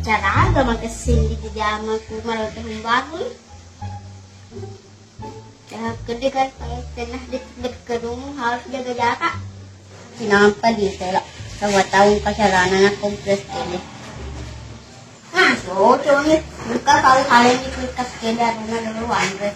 acara agama kesini di jama ku malah tahun baru. Dah gede kan tengah deket kedung harus jaga jarak. Kenapa di saya sama tahun pacaran anak kompleks ini. Nah, cowoknya buka kali-kali di kulkas kedar mana dulu Andre.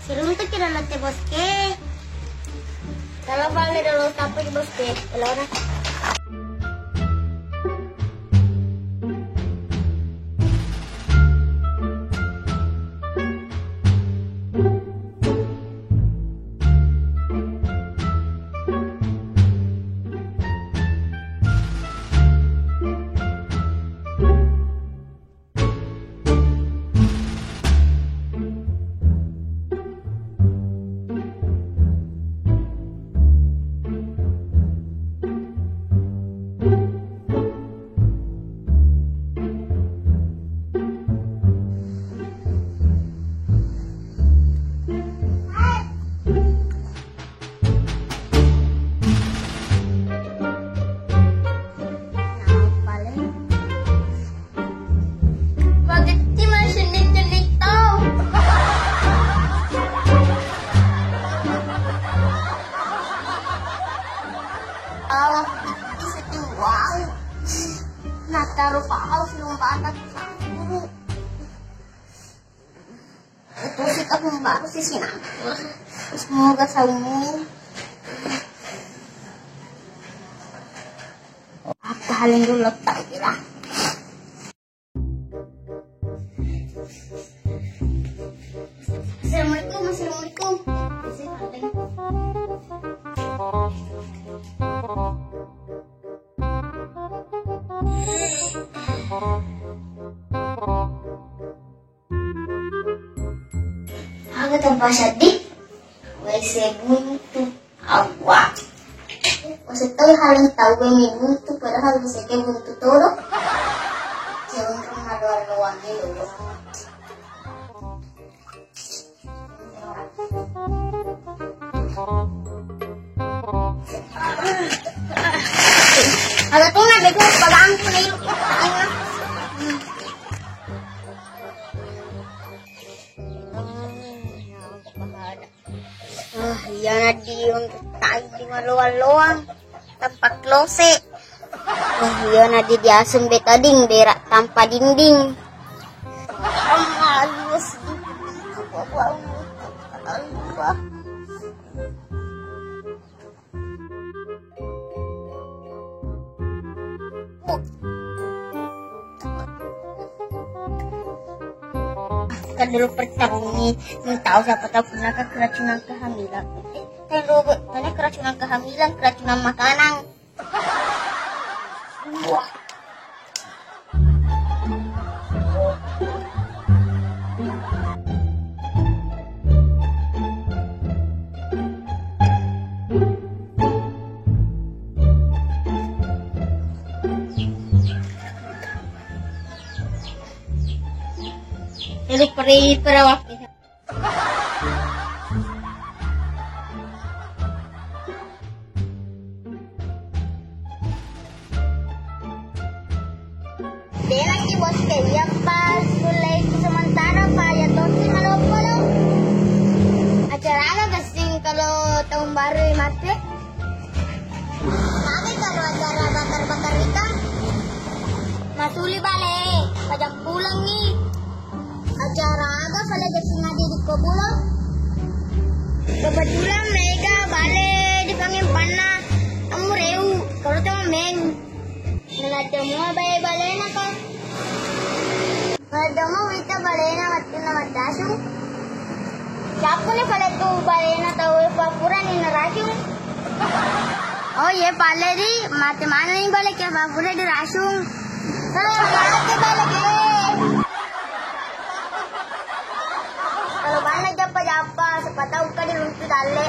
Suruh untuk kira nanti bosque. Kalau balik dulu sampai di bosque, kalau nak. Taruh pahal silong batak dulu. Itu sih tak baru sih sih nak. Semoga saumi. Apa halin dulu tak kira. Assalamualaikum, assalamualaikum. Aga tanpa sedih, WC buntu awak. Maksud tahu hal yang tahu gue buntu, padahal bisa ke buntu toro. Jangan rumah luar-luar dulu. Ada tuh nak bego pegang punya ilmu tanya. Iya nadi untuk tahu di maluan-luan tempat klose. Iya nadi di asum betading berak tanpa dinding. Halus. Kan dulu pertarungi tahu siapa tahu pernah keracunan kehamilan. Tanya keracunan kehamilan, keracunan makanan. Wah. Itu perawat. Dia lagi bos kayak pas mulai sementara Pak ya tosi kalau acara apa kasih kalau tahun baru mati. Nanti kalau acara bakar-bakar ikan masuli balik pajak pulang nih. Acara apa pada kesini di Kobulo? Kebetulan mereka balik dipanggil panah. Kamu reu kalau cuma main. Nelajar mau balik nak kau. Kalau mau kita balik nak waktu nak dasung. Siapa ni pada tu balik nak tahu papuran ni nerasyung. Oh ये पाले री माते मान नहीं बोले क्या बाबू रे राशुं माते बोले के kalau mana japa sepatah uka di runtuh dale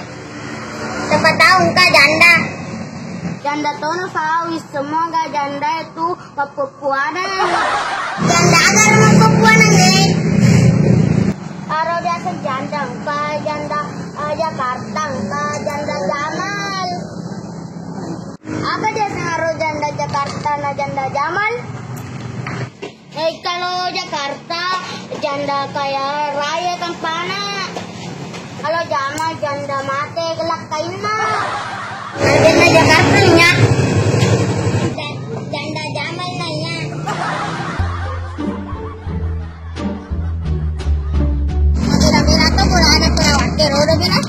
sepatah uka janda janda tono sawi semua gak janda itu papupuanan janda agar mau papuanan deh aro biasa janda uka janda Jakarta uka janda Jamal apa dia ngaruh janda Jakarta na janda Jamal? Kalau Jakarta janda kayak raya kampana. Kalau Jamal janda mate gelak kaina. Janda Jakarta nya. Janda Jamal nya. Mira tuh pura ada pura wakil udah bila.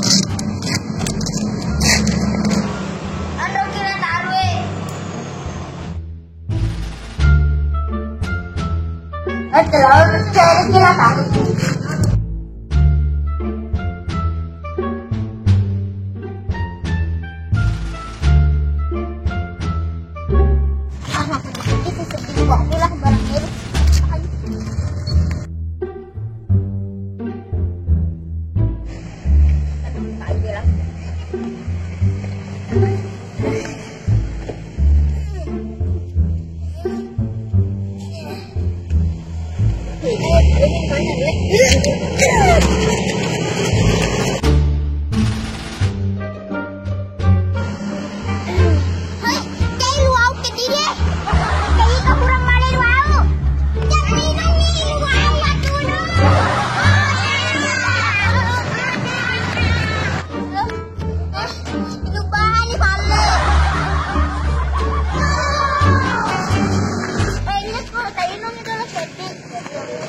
Telur cari kilatan. Itu sedih waktu lah barang mirip.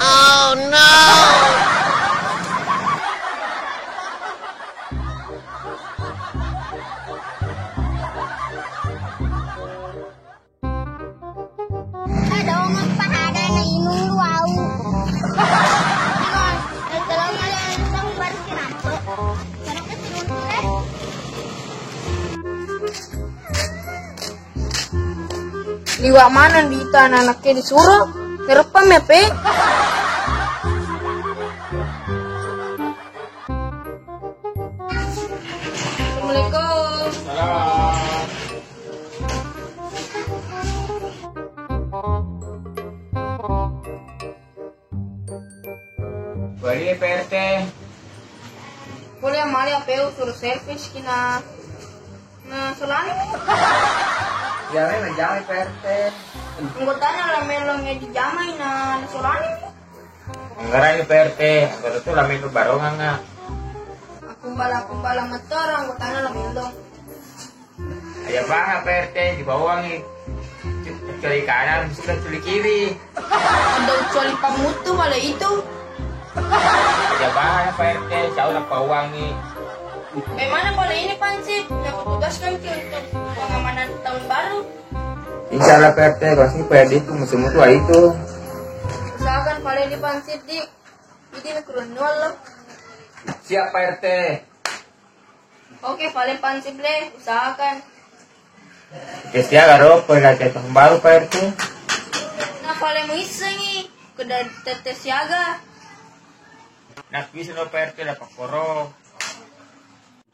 Oh no! Ada orang pahada na inung luau. Kalau kalian tahu baru kenapa? Karena kesinungan. Liwa mana di tanah anaknya disuruh? Ngerekam ya, Pe? Assalamualaikum. Boleh PRT. Boleh amali apeu suruh servis kina. Nah, selalu. Jangan jangan PRT. Anggotanya lah melongnya dijamai na selalu. Anggaran PRT, anggota itu lama itu barongan nggak? Kumbala motor anggotanya lah melong. Aja bang PRT di bawah nih. Kecuali kanan, bisa kecuali kiri. Ada kecuali pamutu malah itu. Aja bang PRT, jauh lah bawah nih. Bagaimana kalau ini Pansip yang tugaskan ke untuk pengamanan tahun baru? Insya Allah PRT, pasti PRT itu musim tua itu. Usahakan kalau ini Pansip di ini kurun loh. Siap PRT. Oke, paling Pansip le, usahakan. Oke siap karo PRT tahun baru PRT. Nah, paling mau isengi ke tetes siaga. Nah bisa no PRT dapat koro.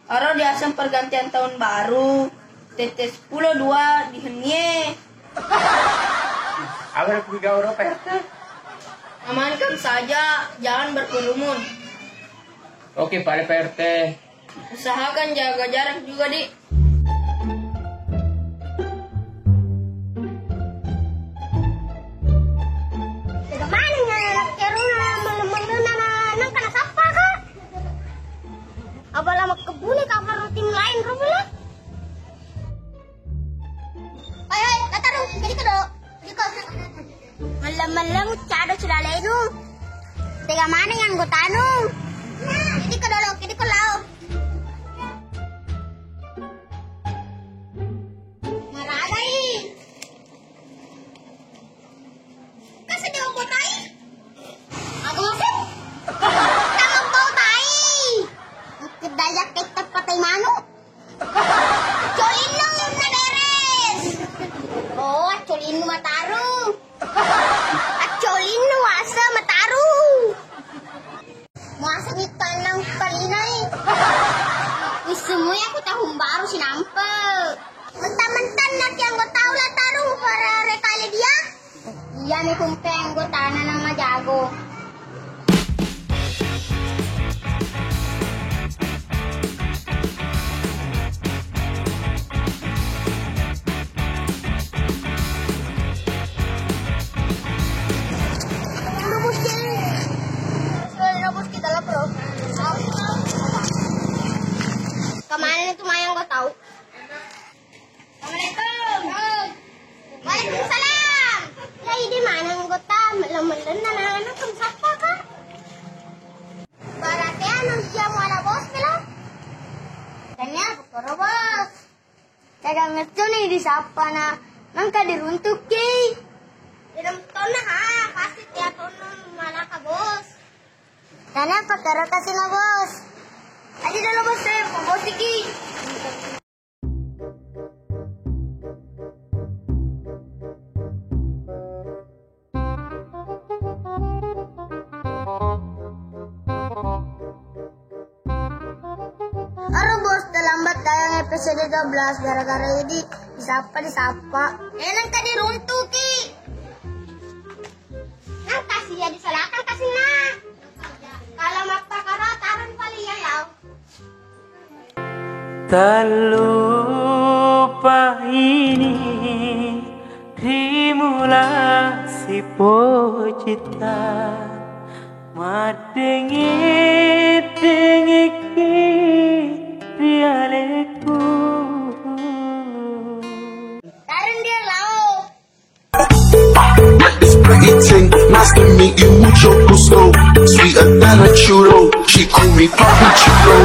Aro di asam pergantian tahun baru, tetes 10-2 di henie. Apa pergi gaul PRT? Amankan saja, jangan berkerumun. Oke Pak PRT. Usahakan jaga jarak juga di. Bagaimana anak keruna nang kana sapa ka? Abala makebuni kamar rutin lain rumah. Ay, tatarong jadi kedo. Malam-malam cado sudah lenu. Tega mana yang gue tanung? Jadi kedolo, jadi kelau. Maragai. Kasih dia buat tai. Aku masih. Kamu bau tai. Kedaya kita patai manu. Join dong. Acolin mataru. Acolin wasa mataru. Masa ikan ng kalinay. Gusto mo ako tahong baro sinampa. Mentan-mentan na kiyang go tau la tarong para rekale dia. Iya may kumpeng go tana ng majago. Kemana itu mayang kau tahu? Assalamualaikum. Waalaikumsalam. Ya ini mana kau tahu? Melan-melan anak-anak kamu siapa kak? Berarti anak dia mau ada bos lah. Tanya pokoro bos. Jaga ngerti nih di siapa na? Nangka diruntuk ki. Dalam tona ha pasti dia tona malah ka bos. Tanya pokoro kasih na bos. Aja dalam bos saya, bos iki. Aduh bos, terlambat tayang episode 12 gara-gara ini disapa. Nang tadi runtuh ki. Nang kasih ya disalahkan kasih na. Kalau makpakara taran pali ya yaw. Tak lupa ini dimulai pocita madengit-dengiki dialeku Taran dia lau. This pretty ting, nice to meet you, mucho gusto. Sweeter than a churro, she call me Papi Chulo.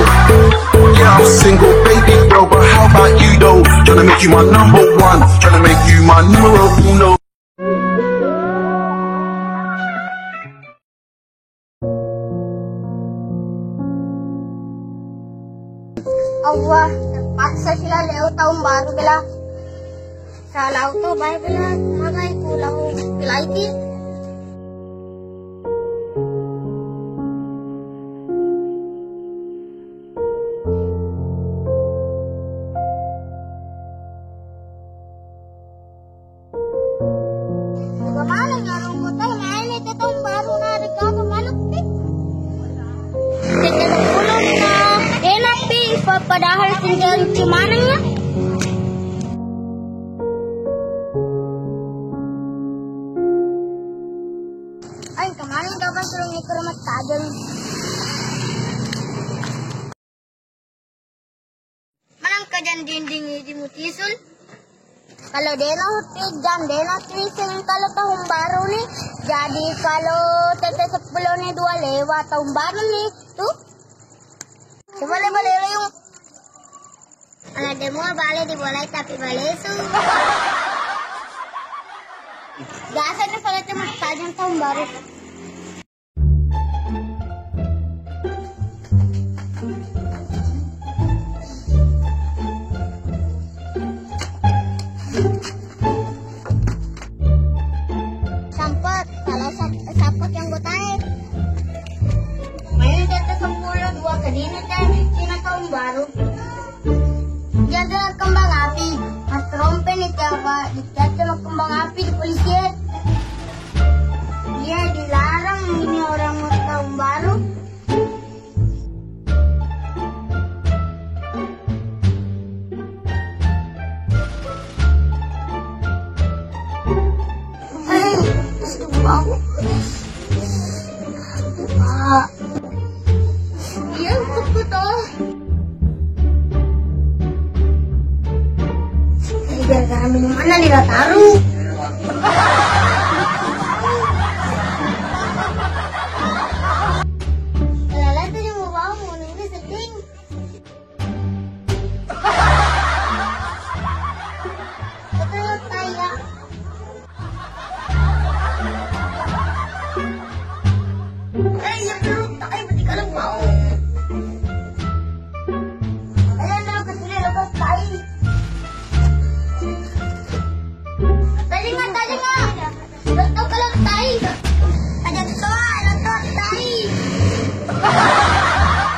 Yeah, I'm single, baby girl, but how about you though? Tryna make you my number one, tryna make you my numero uno. Allah, terpaksa sila leo tahun baru bila. Salah tu baik bila magai pulang bila ini. Bagaimana nyarung mo tayo? Ngayon ito tahun baru na regalo malupit. Tingnan ang ulam na enak pi, padahal tinggal gimana ya? Ay, kemarin dapat suruh ngikut rumah tajam. Manang kajan dinding di mutisul. Kalau dena jam dena trising kalau tahun baru nih. Jadi kalau tete 10 nih 2 lewat tahun baru nih. Tuh. Coba balik yung. Ala demo balik di boleh tapi balik su. Gasa na pala ito magtajang tahun baru. Sampot, kalau sampot yang gue tarik. Main data 10, 2 kanina dyan, sina tahun baru. Jaga kembang api, mas trompe nih tiapa, dikata kembang api di polisi. Dia dilarang ini orang mau tahun baru. Bau. Iya, betul. Gara-gara minuman nih gak taruh. Lala tuh yang mau bawa mau nunggu seding. Betul kayak. Ya belum tak ay berarti kalau mau. Ayan na kasi nila ko tayo. Tadi nga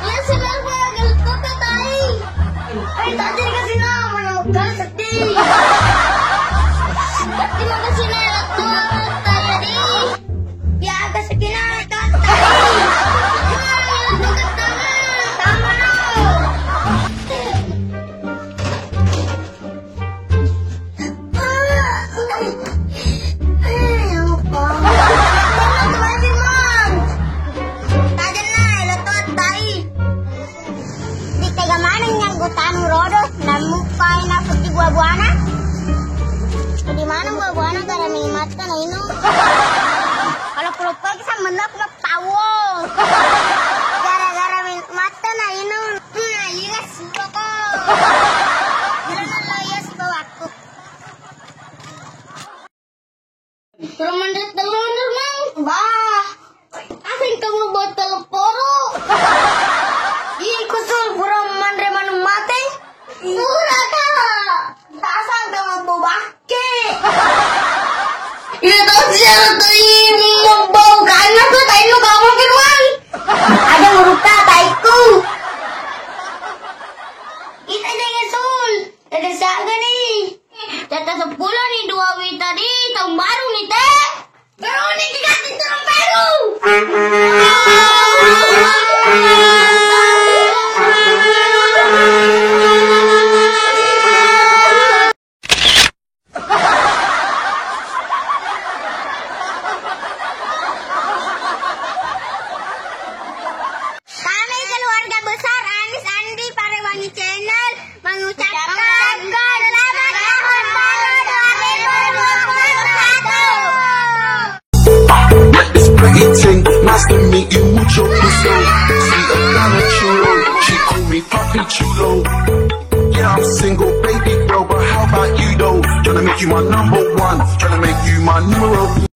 Ya sudah gagal kota tai. Tadi dikasih nama yang gagal sedih. Terima kasih Nela tadi. Ya agak segini kata. Di mana buah-buahnya gara mata na ino? Kalau perut kita mendak tawo. Gara-gara mata na ino. Iya suka kok. Jangan layas bawaku. Teman-teman, bah. Asing kamu botol poro. Ih, kusul burung mandre manu mate. Suraka. Tasang kamu bobah. Iya tahu siapa tuh ini mau karena tuh tadi lu kamu keluar. Ada muruka taiku. Kita jangan sul. Ada siapa nih? Jatah 10 nih 2 wit tadi tahun baru nih teh. Baru nih dikasih tahun baru. Nice to meet you, mucho gusto. Sweet Adana Chulo, she call me Papi Chulo. Yeah, I'm single, baby girl, but how about you though? Tryna make you my number one, tryna make you my numero